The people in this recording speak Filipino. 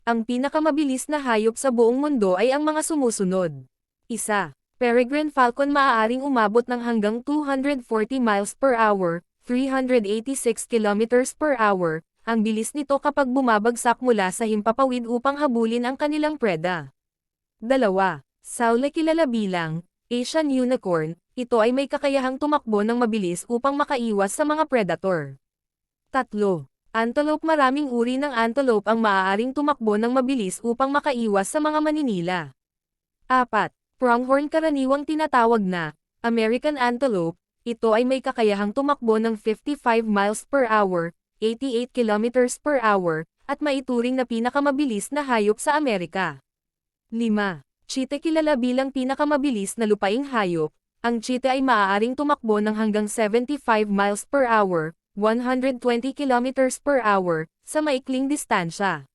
Ang pinakamabilis na hayop sa buong mundo ay ang mga sumusunod. Isa. Peregrine falcon maaaring umabot ng hanggang 240 miles per hour, 386 kilometers per hour. Ang bilis nito kapag bumabagsak mula sa himpapawid upang habulin ang kanilang preda. 2. Saule kilala bilang Asian unicorn, ito ay may kakayahang tumakbo ng mabilis upang makaiwas sa mga predator. 3. Antelope maraming uri ng antelope ang maaaring tumakbo ng mabilis upang makaiwas sa mga maninila. 4. Pronghorn karaniwang tinatawag na American antelope, ito ay may kakayahang tumakbo ng 55 miles per hour, 88 kilometers per hour, at maituring na pinakamabilis na hayop sa Amerika. 5. Cheetah kilala bilang pinakamabilis na lupaing hayop, ang cheetah ay maaaring tumakbo ng hanggang 75 miles per hour, 120 kilometers per hour, sa maikling distansya.